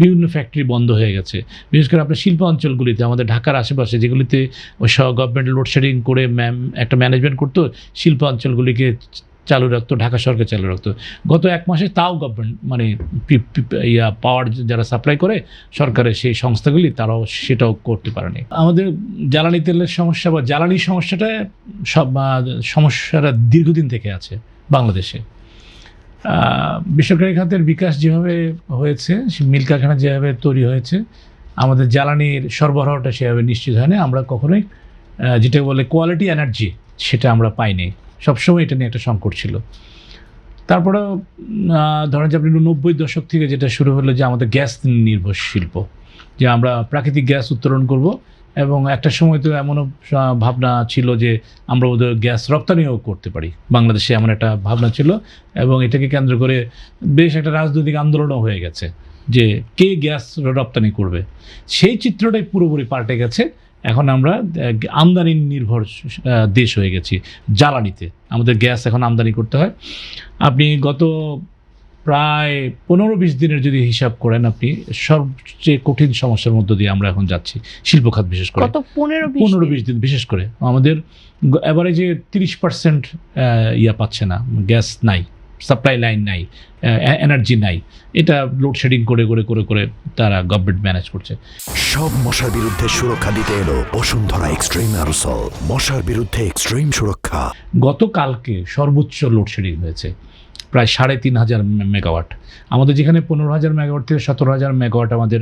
বিভিন্ন ফ্যাক্টরি বন্ধ হয়ে গেছে। বিশেষ করে আপনার শিল্প অঞ্চলগুলিতে, আমাদের ঢাকার আশেপাশে যেগুলিতে ওই গভর্নমেন্ট লোডশেডিং করে একটা ম্যানেজমেন্ট করতো, শিল্প অঞ্চলগুলিকে চালু রাখতো, ঢাকা সরকার চালু রাখতো। গত এক মাসে তাও গভর্নমেন্ট মানে পাওয়ার যারা সাপ্লাই করে সরকারের সেই সংস্থাগুলি, তারাও সেটাও করতে পারেনি। আমাদের জ্বালানি তেলের সমস্যা বা জ্বালানি সমস্যাটা সমস্যাটা দীর্ঘদিন থেকে আছে বাংলাদেশে। বেসরকারি খাতের বিকাশ যেভাবে হয়েছে, মিল কারখানা যেভাবে তৈরি হয়েছে, আমাদের জ্বালানির সরবরাহটা সেভাবে নিশ্চিত হয়নি। আমরা কখনোই যেটা বলে কোয়ালিটি এনার্জি, সেটা আমরা পাইনি। সবসময় এটা নিয়ে একটা সংকট ছিল। তারপরেও ধরেন যে আপনি 90 দশক থেকে যেটা শুরু হলো যে আমাদের গ্যাস নির্ভর শিল্প, যে আমরা প্রাকৃতিক গ্যাস উত্তোলন করব, এবং একটা সময় তো এমনও ভাবনা ছিল যে আমরা ওদের গ্যাস রপ্তানিও করতে পারি, বাংলাদেশে এমন একটা ভাবনা ছিল। এবং এটাকে কেন্দ্র করে বেশ একটা রাজনৈতিক আন্দোলনও হয়ে গেছে যে কে গ্যাস রপ্তানি করবে। সেই চিত্রটাই পুরোপুরি পাল্টে গেছে। এখন আমরা আমদানি নির্ভর দেশ হয়ে গেছি জ্বালানিতে। আমাদের গ্যাস এখন আমদানি করতে হয়। আপনি গত প্রায় 15-20 দিনের যদি হিসাব করেন, আপনি সবচেয়ে কঠিন সমস্যার মধ্য দিয়ে আমরা এখন যাচ্ছি, শিল্প খাত বিশেষ করে। 15-20 দিন বিশেষ করে আমাদের অ্যাভারেজে 30% পাচ্ছে না, গ্যাস নাই, সাপ্লাই লাইন নাই, এনার্জি নাই। এটা লোডশেডিং করে করে করে করে তারা গভর্নমেন্ট ম্যানেজ করছে। সব মশার বিরুদ্ধে সুরক্ষা দিতে এলো বসুন্ধরা এক্সট্রিম অ্যারোসল, মশার বিরুদ্ধে এক্সট্রিম সুরক্ষা। গতকালকে সর্বোচ্চ লোডশেডিং হয়েছে প্রায় 3,500 মেগাওয়াট। আমাদের যেখানে 15,000 মেগাওয়াট থেকে 17,000 মেগাওয়াট আমাদের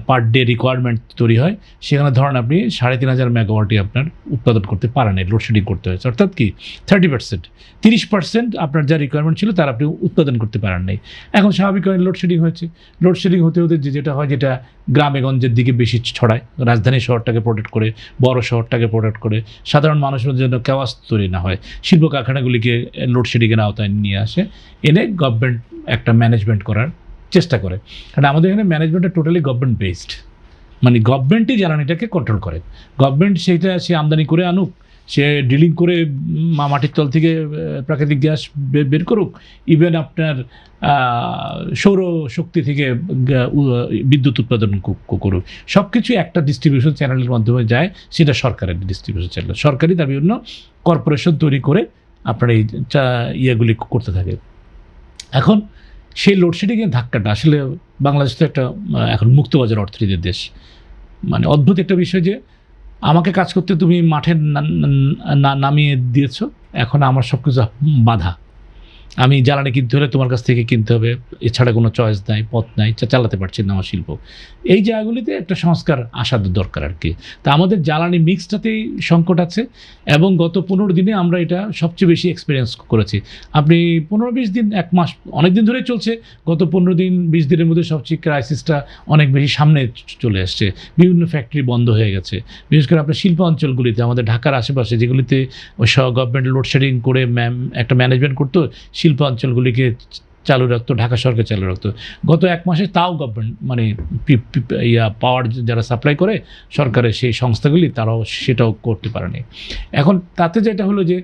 পার ডে রিকোয়ারমেন্ট তৈরি হয়, সেখানে ধরেন আপনি 3,500 মেগাওয়াটই আপনার উৎপাদন করতে পারেন, লোডশেডিং করতে হয়েছে। অর্থাৎ কি 30% আপনার যা রিকোয়ারমেন্ট ছিল তার আপনি উৎপাদন করতে পারেন নাই। এখন স্বাভাবিকভাবে লোডশেডিং হয়েছে। লোডশেডিং হতে হতে যেটা হয়, যেটা গ্রামে গঞ্জের দিকে বেশি ছড়ায়, রাজধানী শহরটাকে প্রোটেক্ট করে, বড় শহরটাকে প্রোটেক্ট করে, সাধারণ মানুষের জন্য কেওয়াস তৈরি না হয়, শিল্প কারখানাগুলিকে লোডশেডিংয়ের আওতায় নিয়ে আসে, এনে গভর্নমেন্ট একটা ম্যানেজমেন্ট করার চেষ্টা করে। কারণ আমাদের এখানে ম্যানেজমেন্টটা টোটালি গভর্নমেন্ট বেসড, মানে গভর্নমেন্টই জ্বালানিটাকে কন্ট্রোল করে। গভর্নমেন্ট সেইটা সে আমদানি করে আনুক, সে ড্রিলিং করে মাটির তল থেকে প্রাকৃতিক গ্যাস বের করুক, ইভেন আপনার সৌর শক্তি থেকে বিদ্যুৎ উৎপাদন করুক, সব কিছু একটা ডিস্ট্রিবিউশন চ্যানেলের মাধ্যমে যায়। সেটা সরকারের ডিস্ট্রিবিউশন চ্যানেল, সরকারি তার বিভিন্ন কর্পোরেশন তৈরি করে আপনার এই ইয়েগুলি করতে থাকে। এখন সেই লোডশেডিংয়ের ধাক্কাটা আসলে বাংলাদেশ তো একটা এখন মুক্তবাজার অর্থনীতির দেশ। মানে অদ্ভুত একটা বিষয় যে আমাকে কাজ করতে তুমি মাঠে নামিয়ে দিয়েছো, এখন আমার সব কিছু বাধা। আমি জ্বালানি কিনতে হলে তোমার কাছ থেকে কিনতে হবে, এছাড়া কোনো চয়েস নাই, পথ নাই, চালাতে পারছি না আমার শিল্প। এই জায়গাগুলিতে একটা সংস্কার আসার দরকার আর কি। তা আমাদের জ্বালানি মিক্সটাতেই সংকট আছে, এবং গত 15 দিনে আমরা এটা সবচেয়ে বেশি এক্সপিরিয়েন্স করেছি। আপনি 15-20 দিন, এক মাস, অনেক দিন ধরেই চলছে। গত 15-20 দিনের মধ্যে সবচেয়ে ক্রাইসিসটা অনেক বেশি সামনে চলে আসছে। বিভিন্ন ফ্যাক্টরি বন্ধ হয়ে গেছে। বিশেষ করে আপনার শিল্প অঞ্চলগুলিতে, আমাদের ঢাকার আশেপাশে যেগুলিতে ওই গভর্নমেন্ট লোডশেডিং করে একটা ম্যানেজমেন্ট করতো, শিল্প অঞ্চলগুলিকে চালু রাখতো, ঢাকা সরকার চালু রাখতো। গত এক মাসে তাও গভর্নমেন্ট মানে পাওয়ার যারা সাপ্লাই করে সরকারের সেই সংস্থাগুলি, তারাও সেটাও করতে পারেনি। এখন তাতে যেটা হলো যে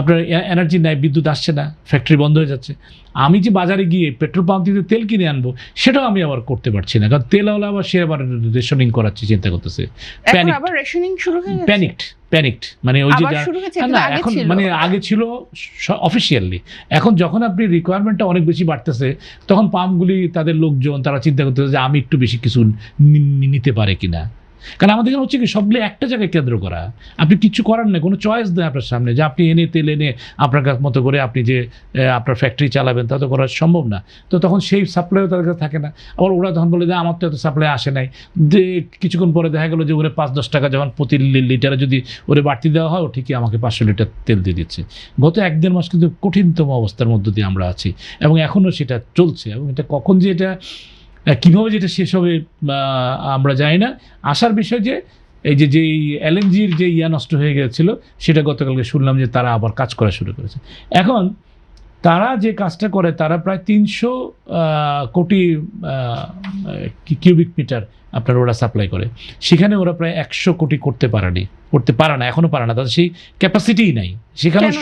আপনার এনার্জি নাই, বিদ্যুৎ আসছে না, ফ্যাক্টরি বন্ধ হয়ে যাচ্ছে। আমি যে বাজারে গিয়ে পেট্রোল পাম্প থেকে তেল কিনে আনবো, সেটাও আমি আবার করতে পারছি না, কারণ তেল হলে আবার সে আবার রেশনিং করাচ্ছি, চিন্তা করতেছে। প্যানিকড মানে ওই যে না, এখন মানে আগে ছিল অফিসিয়ালি। এখন যখন আপনি রিকোয়ারমেন্টটা অনেক বেশি বাড়তেছে, তখন পাম্পগুলি তাদের লোকজন তারা চিন্তা করতেছে যে আমি একটু বেশি কিছু নিতে পারে কিনা। কারণ আমাদের এখানে হচ্ছে কি সবগুলো একটা জায়গায় কেন্দ্র করা, আপনি কিছু করার নেই, কোনো চয়েস নেই আপনার সামনে যে আপনি তেল এনে আপনার কাছ মতো করে আপনি যে আপনার ফ্যাক্টরি চালাবেন, তা তো করা সম্ভব না। তো তখন সেই সাপ্লাইও তাদের কাছে থাকে না। আবার ওরা তখন বলে যে আমার তো এত সাপ্লাই আসে নাই, যে কিছুক্ষণ পরে দেখা গেলো যে ওরে 5-10 টাকা যখন প্রতি লিটারে যদি ওরে বাড়তি দেওয়া হয়, ও ঠিকই আমাকে 500 লিটার তেল দিয়ে দিচ্ছে। গত 1-1.5 মাস কিন্তু কঠিনতম অবস্থার মধ্য দিয়ে আমরা আছি, এবং এখনও সেটা চলছে। এবং এটা কখন যে এটা কীভাবে যেটা শেষ হবে আমরা জানি না। আসার বিষয় যে এই যেই এলএনজির যে নষ্ট হয়ে গিয়েছিল, সেটা গতকালকে শুনলাম যে তারা আবার কাজ করা শুরু করেছে। এখন তারা যে কাজটা করে, তারা প্রায় 300 কোটি কিউবিক মিটার আপনার ওরা সাপ্লাই করে। সেখানে ওরা প্রায় 100 কোটি করতে পারে না, এখনও পারে না। তাদের সেই ক্যাপাসিটিই নাই। সেখানেও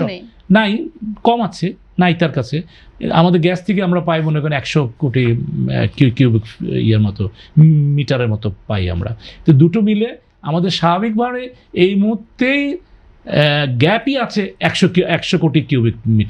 নাই, কম আছে, নাই তার কাছে। আমাদের গ্যাস থেকে আমরা পাই মনে করেন 100 কোটি কিউবিক ইয়ের মতো, মিটারের মতো পাই আমরা। তো দুটো মিলে আমাদের স্বাভাবিকভাবে এই মুহূর্তেই গ্যাপই আছে 100 কোটি কিউবিক মিটার।